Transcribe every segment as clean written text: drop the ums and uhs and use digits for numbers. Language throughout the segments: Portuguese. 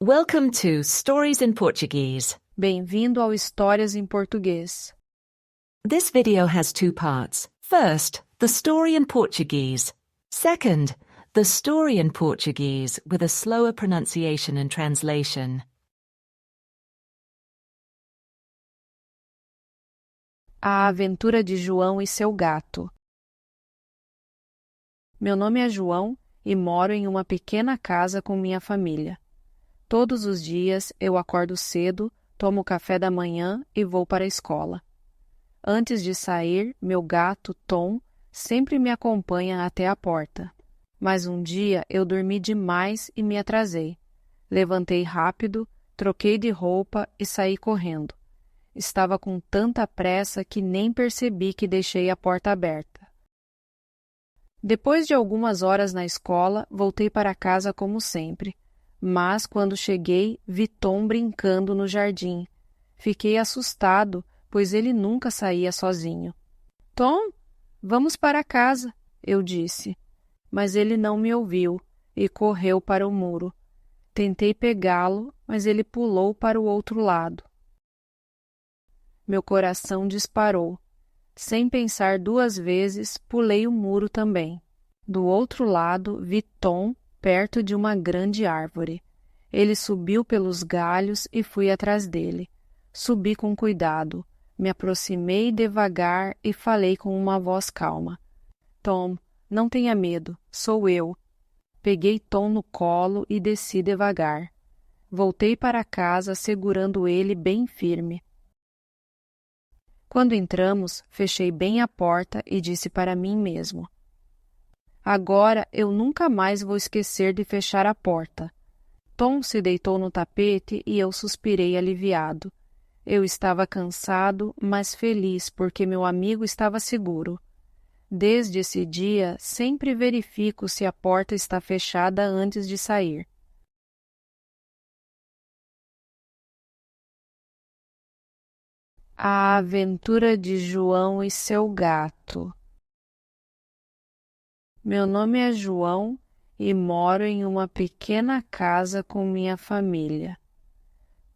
Welcome to Stories in Portuguese. Bem-vindo ao Histórias em Português. This video has two parts. First, the story in Portuguese. Second, the story in Portuguese with a slower pronunciation and translation. A Aventura de João e seu gato. Meu nome é João e moro em uma pequena casa com minha família. Todos os dias eu acordo cedo, tomo café da manhã e vou para a escola. Antes de sair, meu gato, Tom, sempre me acompanha até a porta. Mas um dia eu dormi demais e me atrasei. Levantei rápido, troquei de roupa e saí correndo. Estava com tanta pressa que nem percebi que deixei a porta aberta. Depois de algumas horas na escola, voltei para casa como sempre. Mas, quando cheguei, vi Tom brincando no jardim. Fiquei assustado, pois ele nunca saía sozinho. — Tom, vamos para casa, eu disse. Mas ele não me ouviu e correu para o muro. Tentei pegá-lo, mas ele pulou para o outro lado. Meu coração disparou. Sem pensar duas vezes, pulei o muro também. Do outro lado, vi Tom perto de uma grande árvore. Ele subiu pelos galhos e fui atrás dele. Subi com cuidado. Me aproximei devagar e falei com uma voz calma. — Tom, não tenha medo, sou eu. Peguei Tom no colo e desci devagar. Voltei para casa segurando ele bem firme. Quando entramos, fechei bem a porta e disse para mim mesmo: agora eu nunca mais vou esquecer de fechar a porta. Tom se deitou no tapete e eu suspirei aliviado. Eu estava cansado, mas feliz porque meu amigo estava seguro. Desde esse dia, sempre verifico se a porta está fechada antes de sair. A Aventura de João e seu gato. Meu nome é João e moro em uma pequena casa com minha família.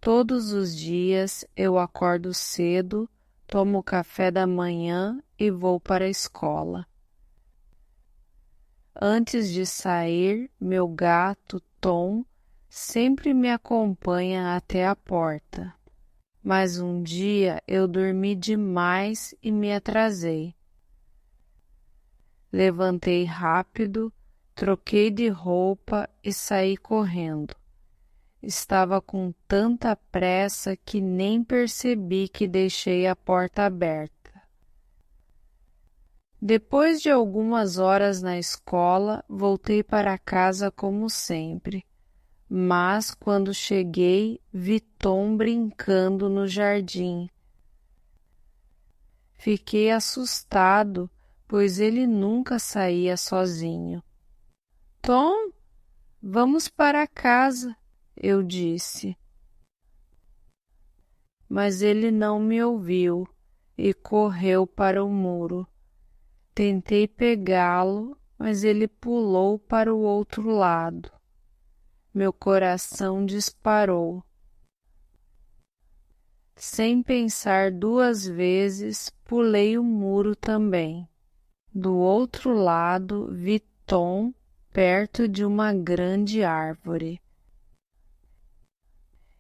Todos os dias eu acordo cedo, tomo café da manhã e vou para a escola. Antes de sair, meu gato, Tom, sempre me acompanha até a porta. Mas um dia eu dormi demais e me atrasei. Levantei rápido, troquei de roupa e saí correndo. Estava com tanta pressa que nem percebi que deixei a porta aberta. Depois de algumas horas na escola, voltei para casa como sempre. Mas, quando cheguei, vi Tom brincando no jardim. Fiquei assustado, pois ele nunca saía sozinho. — Tom, vamos para casa, eu disse. Mas ele não me ouviu e correu para o muro. Tentei pegá-lo, mas ele pulou para o outro lado. Meu coração disparou. Sem pensar duas vezes, pulei o muro também. Do outro lado, vi Tom perto de uma grande árvore.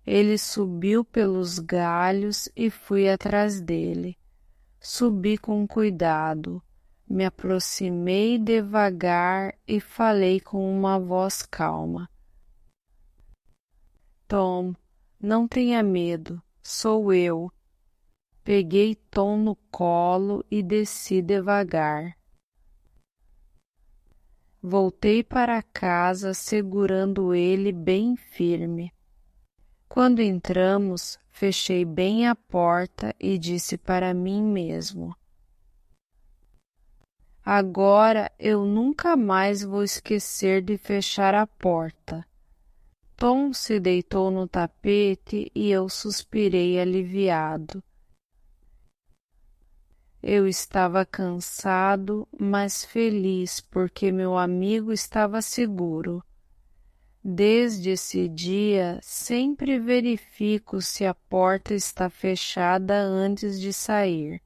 Ele subiu pelos galhos e fui atrás dele. Subi com cuidado. Me aproximei devagar e falei com uma voz calma. Tom, não tenha medo, sou eu. Peguei Tom no colo e desci devagar. Voltei para casa segurando ele bem firme. Quando entramos, fechei bem a porta e disse para mim mesmo: agora eu nunca mais vou esquecer de fechar a porta. Tom se deitou no tapete e eu suspirei aliviado. Eu estava cansado, mas feliz porque meu amigo estava seguro. Desde esse dia, sempre verifico se a porta está fechada antes de sair.